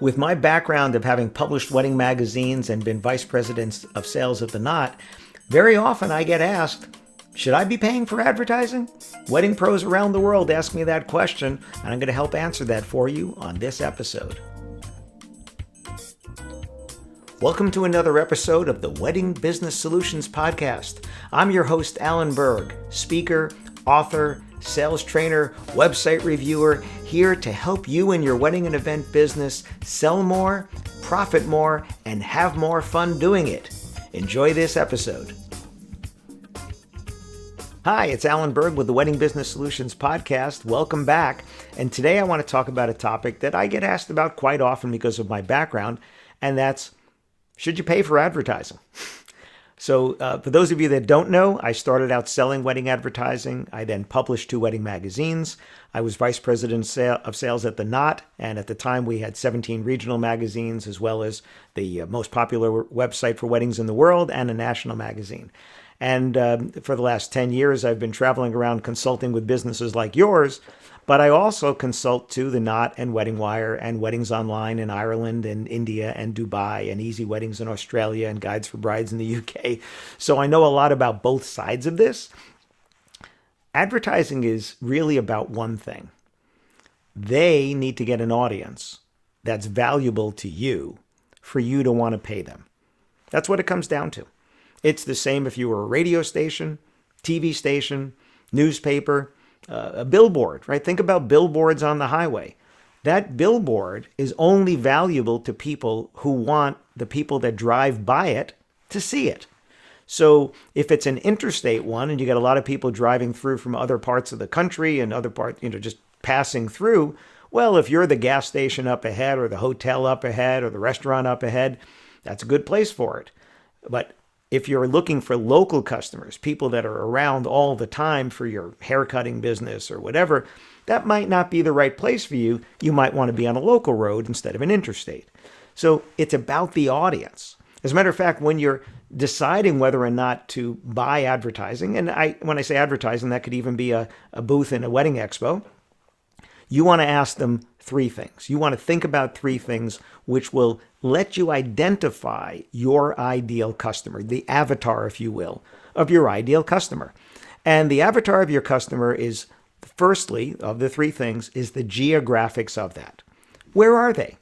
With my background of having published wedding magazines and been vice president of sales at The Knot, very often I get asked, should I be paying for advertising? Wedding pros around the world ask me that question, and I'm going to help answer that for you on this episode. Welcome to another episode of the Wedding Business Solutions Podcast. I'm your host, Alan Berg, speaker, author, sales trainer, website reviewer, here to help you in your wedding and event business sell more, profit more, and have more fun doing it. Enjoy this episode. Hi, it's Alan Berg with the Wedding Business Solutions Podcast. Welcome back. And today I want to talk about a topic that I get asked about quite often because of my background, and that's, should you pay for advertising? So for those of you that don't know, I started out selling wedding advertising. I then published 2 wedding magazines. I was vice president of sales at The Knot, and at the time we had 17 regional magazines, as well as the most popular website for weddings in the world and a national magazine. And for the last 10 years, I've been traveling around consulting with businesses like yours, but I also consult to The Knot and Wedding Wire and Weddings Online in Ireland and India and Dubai and Easy Weddings in Australia and Guides for Brides in the UK. So I know a lot about both sides of this. Advertising is really about one thing. They need to get an audience that's valuable to you for you to want to pay them. That's what it comes down to. It's the same if you were a radio station, TV station, newspaper, a billboard, right? Think about billboards on the highway. That billboard is only valuable to people who want the people that drive by it to see it. So if it's an interstate one and you got a lot of people driving through from other parts of the country and other parts, just passing through, well, if you're the gas station up ahead or the hotel up ahead or the restaurant up ahead, that's a good place for it. But if you're looking for local customers, people that are around all the time for your haircutting business or whatever, that might not be the right place for you. You might want to be on a local road instead of an interstate. So it's about the audience. As a matter of fact, when you're deciding whether or not to buy advertising, and when I say advertising, that could even be a booth in a wedding expo, you want to ask them 3 things. You want to think about 3 things which will let you identify your ideal customer, the avatar, if you will, of your ideal customer. And the avatar of your customer is, firstly, of the 3 things, is the geographics of that. Where are they?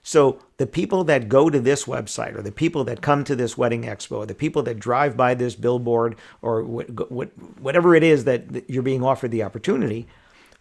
So the people that go to this website, or the people that come to this wedding expo, or the people that drive by this billboard, or whatever it is that you're being offered the opportunity,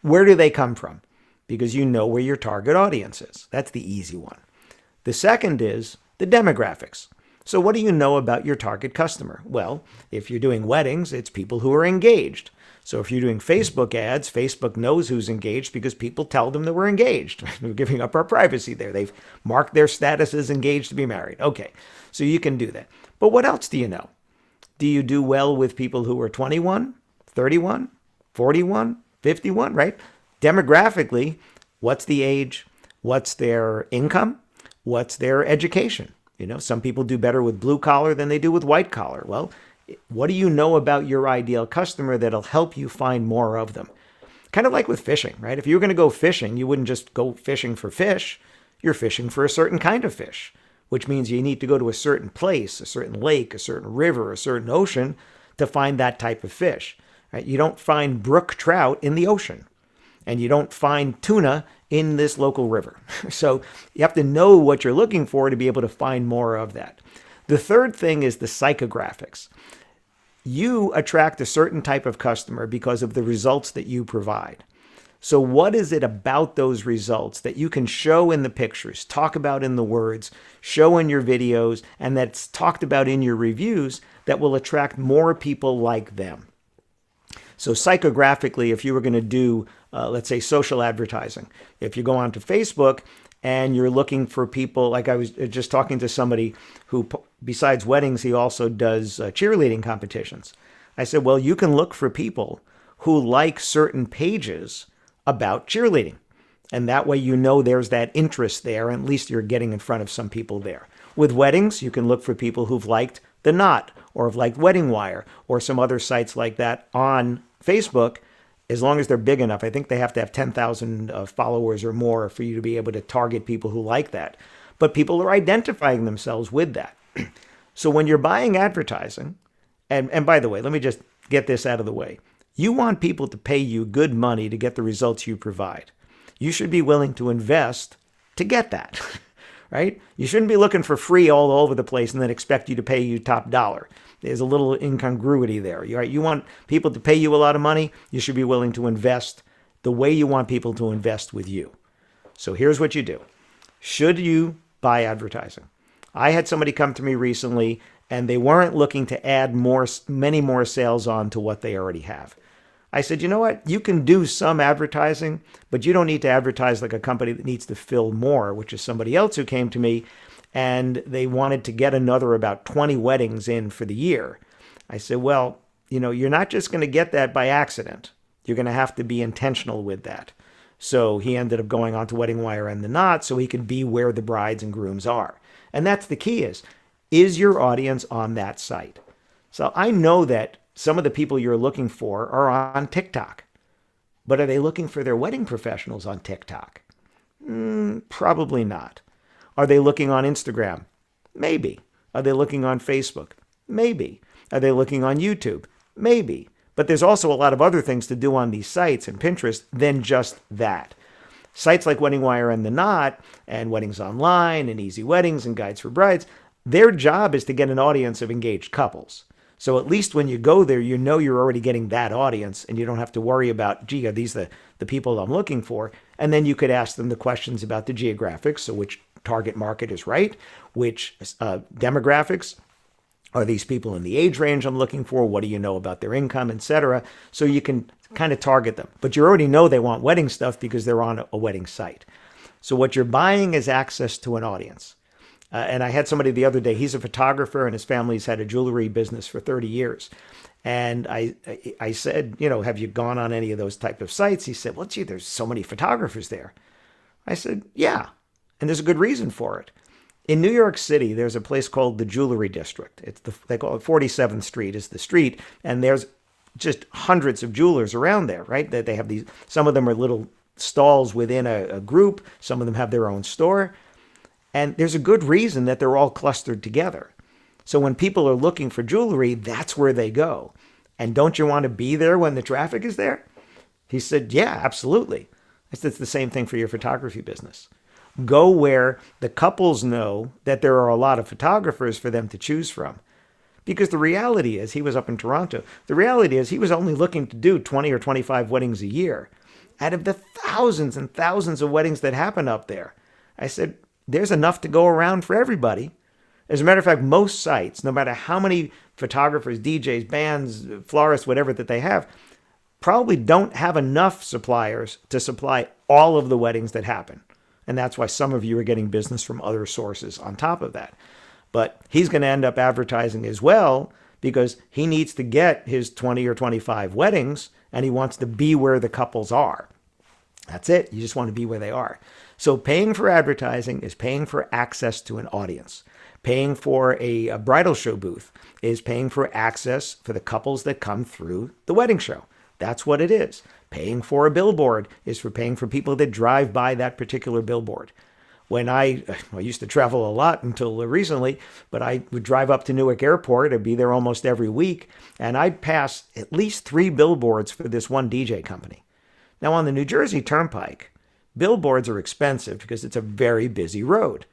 where do they come from? Because you know where your target audience is. That's the easy one. The second is the demographics. So what do you know about your target customer? Well, if you're doing weddings, it's people who are engaged. So if you're doing Facebook ads, Facebook knows who's engaged because people tell them that we're engaged. We're giving up our privacy there. They've marked their status as engaged to be married. Okay, so you can do that. But what else do you know? Do you do well with people who are 21, 31, 41, 51, right? Demographically, what's the age? What's their income? What's their education? Some people do better with blue collar than they do with white collar. Well, what do you know about your ideal customer that'll help you find more of them? Kind of like with fishing, right? If you were going to go fishing, you wouldn't just go fishing for fish. You're fishing for a certain kind of fish, which means you need to go to a certain place, a certain lake, a certain river, a certain ocean to find that type of fish, right? You don't find brook trout in the ocean. And you don't find tuna in this local river. So you have to know what you're looking for to be able to find more of that. The third thing is the psychographics. You attract a certain type of customer because of the results that you provide. So what is it about those results that you can show in the pictures, talk about in the words, show in your videos, and that's talked about in your reviews that will attract more people like them? So psychographically, if you were going to do, let's say, social advertising, if you go onto Facebook and you're looking for people, like I was just talking to somebody who, besides weddings, he also does cheerleading competitions. I said, well, you can look for people who like certain pages about cheerleading. And that way you know there's that interest there, and at least you're getting in front of some people there. With weddings, you can look for people who've liked The Knot or have liked Wedding Wire or some other sites like that on Facebook as long as they're big enough. I think they have to have 10,000 followers or more for you to be able to target people who like that. But people are identifying themselves with that. So when you're buying advertising, and by the way, let me just get this out of the way. You want people to pay you good money to get the results you provide. You should be willing to invest to get that, right? You shouldn't be looking for free all over the place and then expect you to pay you top dollar. There's a little incongruity there. Right? You want people to pay you a lot of money, you should be willing to invest the way you want people to invest with you. So here's what you do. Should you buy advertising? I had somebody come to me recently and they weren't looking to add many more sales on to what they already have. I said, you know what? You can do some advertising, but you don't need to advertise like a company that needs to fill more, which is somebody else who came to me and they wanted to get another about 20 weddings in for the year. I said, well, you're not just going to get that by accident. You're going to have to be intentional with that. So he ended up going on to Wedding Wire and The Knot so he could be where the brides and grooms are. And that's the key is your audience on that site? So I know that some of the people you're looking for are on TikTok, but are they looking for their wedding professionals on TikTok? Probably not. Are they looking on Instagram? Maybe. Are they looking on Facebook? Maybe. Are they looking on YouTube? Maybe. But there's also a lot of other things to do on these sites and Pinterest than just that. Sites like Wedding Wire and The Knot and Weddings Online and Easy Weddings and Guides for Brides, their job is to get an audience of engaged couples. So at least when you go there, you're already getting that audience and you don't have to worry about, gee, are these the people I'm looking for? And then you could ask them the questions about the geographics, so which target market is right, which demographics, are these people in the age range I'm looking for? What do you know about their income, etc.? So you can kind of target them. But you already know they want wedding stuff because they're on a wedding site. So what you're buying is access to an audience. And I had somebody the other day, he's a photographer and his family's had a jewelry business for 30 years. And I said, have you gone on any of those type of sites? He said, well, gee, there's so many photographers there. I said, yeah, and there's a good reason for it. In New York City, there's a place called the Jewelry District. They call it 47th Street is the street, and there's just hundreds of jewelers around there, right? That they have these. Some of them are little stalls within a group. Some of them have their own store. And there's a good reason that they're all clustered together. So when people are looking for jewelry, that's where they go. And don't you want to be there when the traffic is there? He said, yeah, absolutely. I said, it's the same thing for your photography business. Go where the couples know that there are a lot of photographers for them to choose from. Because the reality is, he was up in Toronto, the reality is he was only looking to do 20 or 25 weddings a year out of the thousands and thousands of weddings that happen up there. I said, there's enough to go around for everybody. As a matter of fact, most sites, no matter how many photographers, DJs, bands, florists, whatever that they have, probably don't have enough suppliers to supply all of the weddings that happen. And that's why some of you are getting business from other sources on top of that. But he's going to end up advertising as well because he needs to get his 20 or 25 weddings and he wants to be where the couples are. That's it. You just want to be where they are. So paying for advertising is paying for access to an audience. Paying for a bridal show booth is paying for access for the couples that come through the wedding show. That's what it is. Paying for a billboard is for paying for people that drive by that particular billboard. When I used to travel a lot until recently, but I would drive up to Newark Airport. I'd be there almost every week, and I'd pass at least 3 billboards for this one DJ company. Now, on the New Jersey Turnpike, billboards are expensive because it's a very busy road.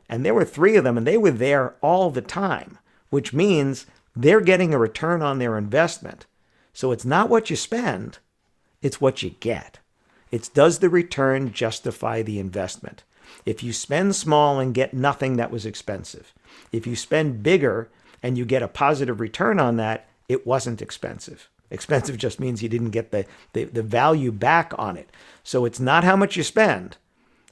And there were 3 of them, and they were there all the time, which means they're getting a return on their investment. So it's not what you spend, it's what you get. It's does the return justify the investment? If you spend small and get nothing, that was expensive. If you spend bigger and you get a positive return on that, it wasn't expensive. Expensive just means you didn't get the value back on it. So it's not how much you spend,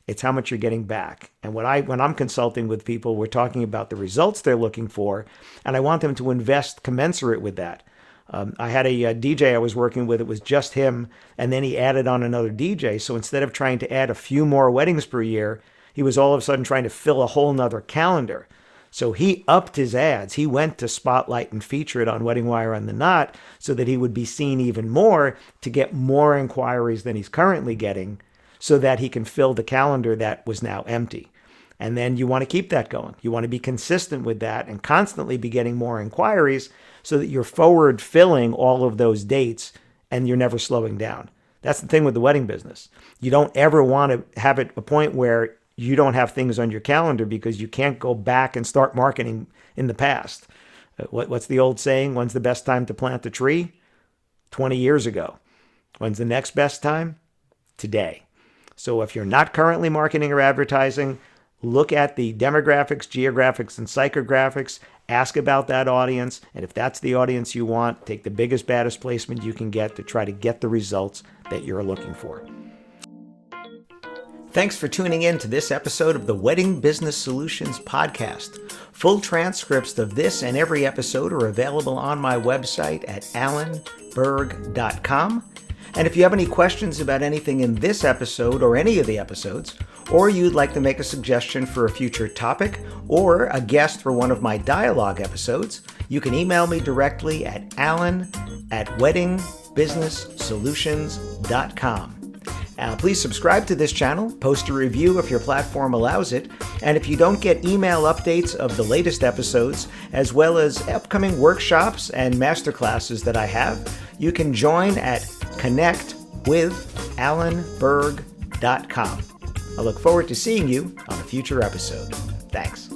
it's how much you're getting back. And when I'm consulting with people, we're talking about the results they're looking for, and I want them to invest commensurate with that. I had a DJ I was working with, it was just him, and then he added on another DJ. So instead of trying to add a few more weddings per year, he was all of a sudden trying to fill a whole nother calendar. So he upped his ads. He went to spotlight and feature it on Wedding Wire on The Knot so that he would be seen even more to get more inquiries than he's currently getting so that he can fill the calendar that was now empty. And then you want to keep that going. You want to be consistent with that and constantly be getting more inquiries so that you're forward filling all of those dates and you're never slowing down. That's the thing with the wedding business. You don't ever want to have it a point where you don't have things on your calendar because you can't go back and start marketing in the past. What's the old saying? When's the best time to plant a tree? 20 years ago. When's the next best time? Today. So if you're not currently marketing or advertising, look at the demographics, geographics, and psychographics. Ask about that audience. And if that's the audience you want, take the biggest, baddest placement you can get to try to get the results that you're looking for. Thanks for tuning in to this episode of the Wedding Business Solutions Podcast. Full transcripts of this and every episode are available on my website at alanberg.com. And if you have any questions about anything in this episode or any of the episodes, or you'd like to make a suggestion for a future topic or a guest for one of my dialogue episodes, you can email me directly at alan@weddingbusinesssolutions.com. Please subscribe to this channel, post a review if your platform allows it, and if you don't get email updates of the latest episodes, as well as upcoming workshops and masterclasses that I have, you can join at connectwithalanberg.com. I look forward to seeing you on a future episode. Thanks.